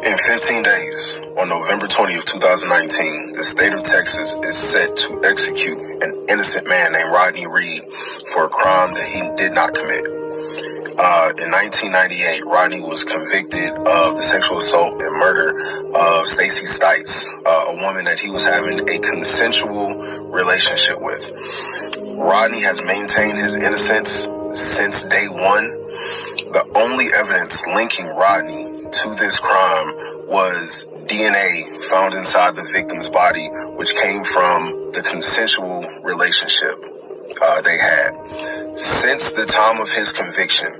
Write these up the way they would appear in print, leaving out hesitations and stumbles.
In 15 days, on November 20th, 2019, the state of Texas is set to execute an innocent man named Rodney Reed for a crime that he did not commit. In 1998, Rodney was convicted of the sexual assault and murder of Stacey Stites, a woman that he was having a consensual relationship with. Rodney has maintained his innocence since day one. The only evidence linking Rodney to this crime was DNA found inside the victim's body, which came from the consensual relationship they had. Since the time of his conviction,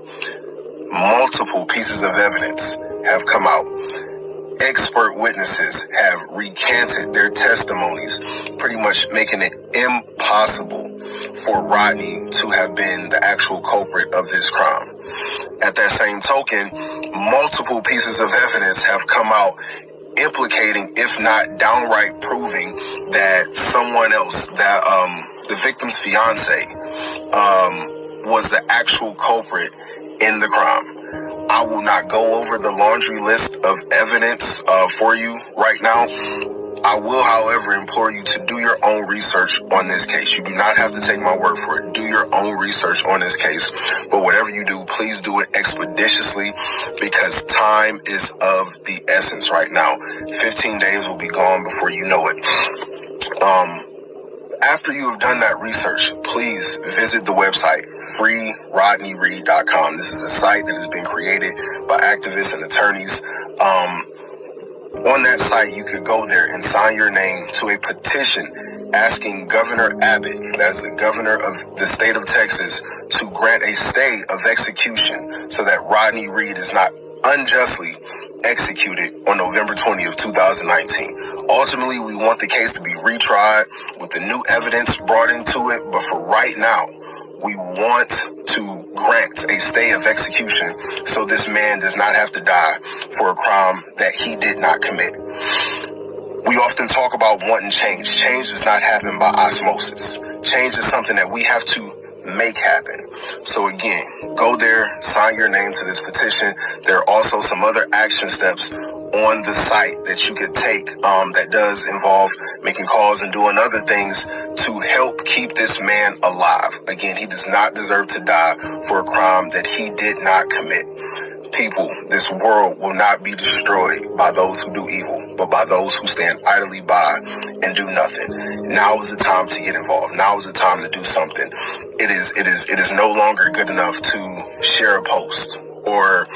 multiple pieces of evidence have come out. Expert witnesses have recanted their testimonies, pretty much making it impossible for Rodney to have been the actual culprit of this crime. At that same token, multiple pieces of evidence have come out implicating, if not downright proving, that someone else, that the victim's fiance, was the actual culprit in the crime. I will not go over the laundry list of evidence for you right now. I will, however, implore you to do your own research on this case. You do not have to take my word for it. Do your own research on this case. But whatever you do, please do it expeditiously, because time is of the essence right now. 15 days will be gone before you know it. After you have done that research, please visit the website, freerodneyreed.com. This is a site that has been created by activists and attorneys. On that site, you could go there and sign your name to a petition asking Governor Abbott, that is the governor of the state of Texas, to grant a stay of execution so that Rodney Reed is not unjustly executed on November 20th, 2019. Ultimately, we want the case to be retried with the new evidence brought into it, but for right now, we want to grant a stay of execution so this man does not have to die for a crime that he did not commit. We often talk about wanting change. Change does not happen by osmosis. Change is something that we have to make happen. So again, go there, sign your name to this petition. There are also some other action steps on the site that you could take that does involve making calls and doing other things to help keep this man alive. Again, he does not deserve to die for a crime that he did not commit. People, this world will not be destroyed by those who do evil, but by those who stand idly by and do nothing. Now is the time to get involved. Now is the time to do something. It is no longer good enough to share a post or,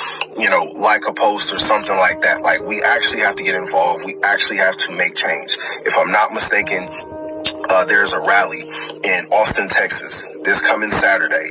like a post or something like that. Like, we actually have to get involved. We actually have to make change. If I'm not mistaken, there's a rally in Austin, Texas, this coming Saturday.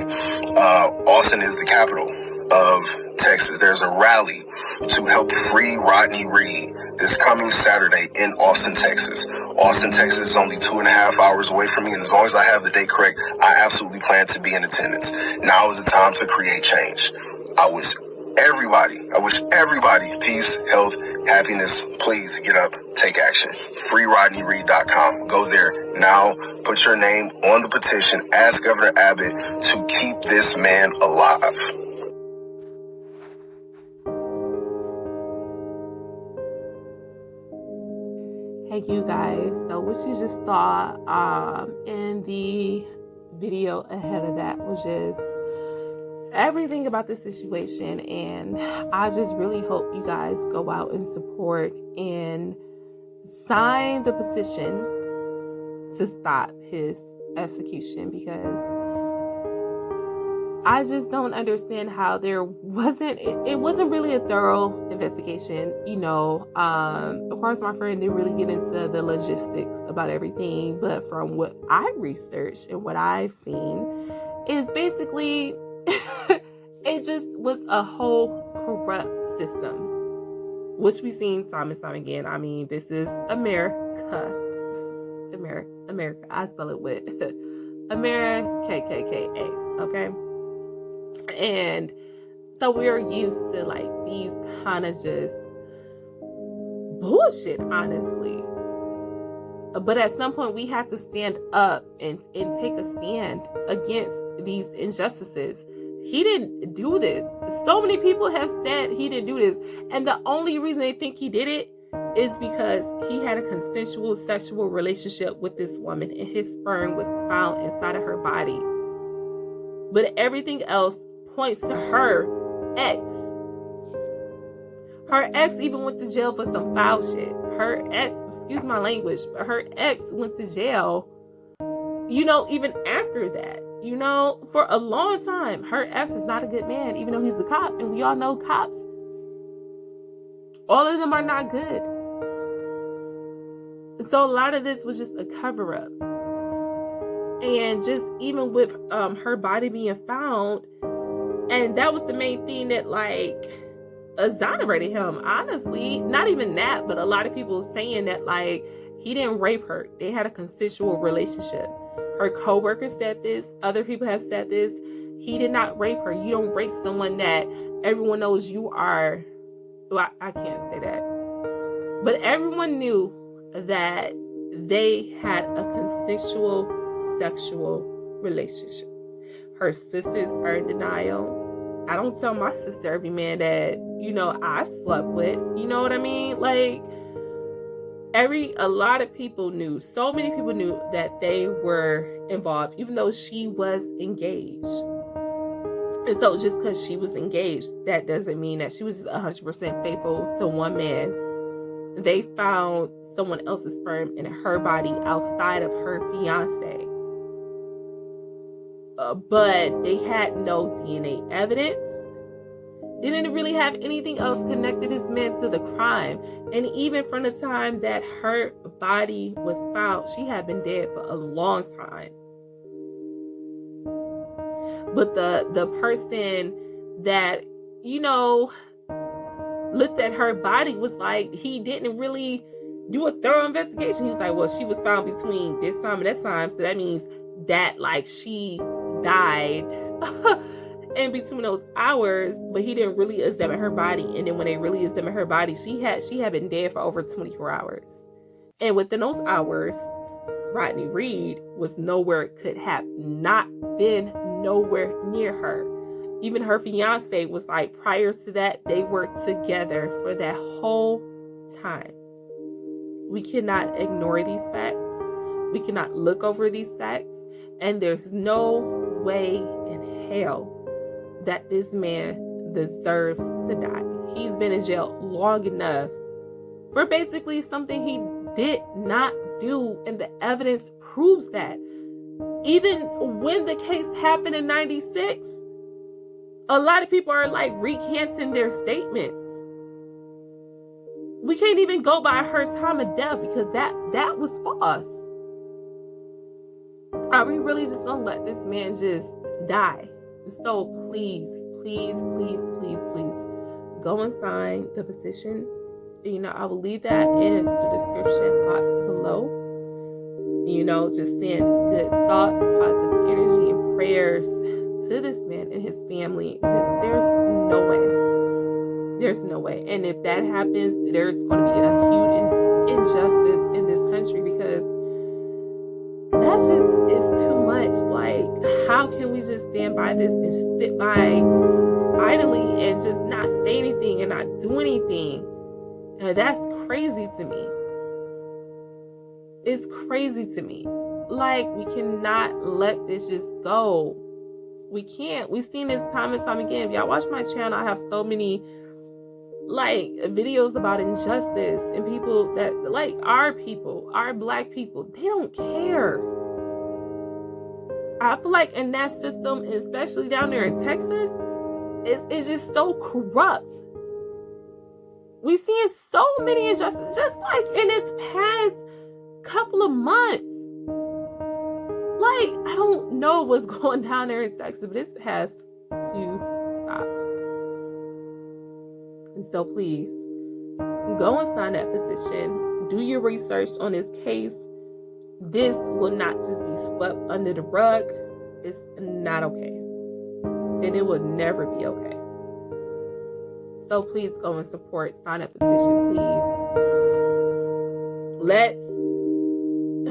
Austin is the capital of Texas. There's a rally to help free Rodney Reed this coming Saturday in Austin, Texas. Austin, Texas is only 2.5 hours away from me, and as long as I have the date correct, I absolutely plan to be in attendance. Now is the time to create change. I wish everybody peace, health, happiness. Please get up, take action. freerodneyreed.com. Go there now. Put your name on the petition. Ask Governor Abbott to keep this man alive. Hey you guys, so what you just saw in the video ahead of that was just everything about this situation, and I just really hope you guys go out and support and sign the petition to stop his execution, because I just don't understand how there wasn't really a thorough investigation. Of course, my friend didn't really get into the logistics about everything, but from what I researched and what I've seen is basically it just was a whole corrupt system, which we've seen time and time again. I mean, this is America. I spell it with America, KKKA, okay? And so we're used to like these kind of just bullshit, honestly. But at some point we have to stand up and take a stand against these injustices. he didn't do this. So many people have said he didn't do this. And the only reason they think he did it is because he had a consensual sexual relationship with this woman and his sperm was found inside of her body. But everything else points to her ex. Her ex even went to jail for some foul shit. Her ex, excuse my language, but her ex went to jail, even after that. For a long time, her ex is not a good man, even though he's a cop. And we all know cops, all of them are not good. So a lot of this was just a cover up. And just even with her body being found, and that was the main thing that exonerated him, honestly. Not even that, but a lot of people saying that he didn't rape her. They had a consensual relationship. Her co-workers said this. Other people have said this. He did not rape her. You don't rape someone that everyone knows you are. Well, I can't say that. But everyone knew that they had a consensual sexual relationship. Her sisters are in denial. I don't tell my sister every man that, I've slept with. You know what I mean? A lot of people knew, so many people knew that they were involved, even though she was engaged. And so just because she was engaged, that doesn't mean that she was 100% faithful to one man. They found someone else's sperm in her body outside of her fiance. But they had no DNA evidence. They didn't really have anything else connected this man to the crime. And even from the time that her body was found, she had been dead for a long time. But the person that, looked at her body was he didn't really do a thorough investigation. He was like, well, she was found between this time and that time. So that means that she died in between those hours, but he didn't really examine her body. And then when they really examined her body, she had been dead for over 24 hours. And within those hours, Rodney Reed was could have not been nowhere near her. Even her fiance was prior to that, they were together for that whole time. We cannot ignore these facts. We cannot look over these facts. And there's no way in hell that this man deserves to die. He's been in jail long enough for basically something he did not do. And the evidence proves that. Even when the case happened in 96, a lot of people are recanting their statements. We can't even go by her time of death because that was false. Are we really just gonna let this man just die? So please, please, please, please, please go and sign the petition. I will leave that in the description box below. Just send good thoughts, positive energy, and prayers to this man and his family, because there's no way. And if that happens, there's going to be a huge injustice in this country, because that just is too much. How can we just stand by this and sit by idly and just not say anything and not do anything? That's crazy to me. It's crazy to me. We cannot let this just go. We can't. We've seen this time and time again. If y'all watch my channel, I have so many videos about injustice and people that our black people, they don't care. I feel in that system, especially down there in Texas, it's just so corrupt. We've seen so many injustices just in this past couple of months. I don't know what's going down there in Texas, but this has to stop. And so please, go and sign that petition. Do your research on this case. This will not just be swept under the rug. It's not okay. And it will never be okay. So please go and support, sign that petition, please. Let's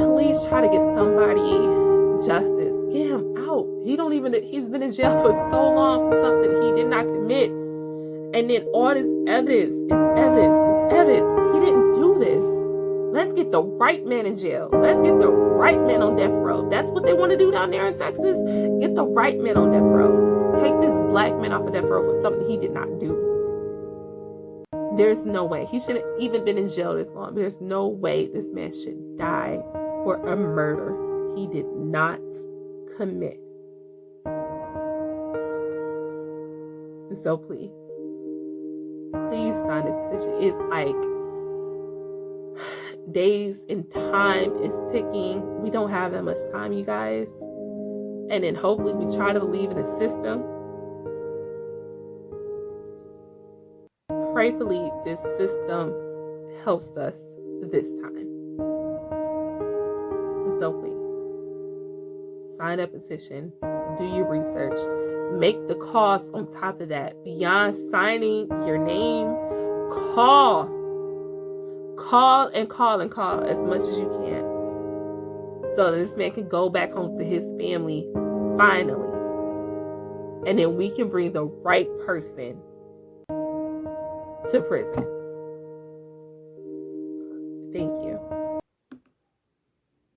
at least try to get somebody justice. Get him out. out. He's been in jail for so long for something he did not commit. And then all this evidence is evidence. He didn't do this. Let's get the right man in jail. Let's get the right man on death row. That's what they want to do down there in Texas. Get the right man on death row. Take this black man off of death row for something he did not do. There's no way. He shouldn't even been in jail this long. There's no way this man should die for a murder he did not commit. So please sign this petition. It's like days and time is ticking. We don't have that much time, you guys. And then hopefully we try to believe in the system. Prayerfully, this system helps us this time. So please, sign a petition, do your research, make the calls on top of that. Beyond signing your name, call as much as you can, so that this man can go back home to his family finally, and then we can bring the right person to prison.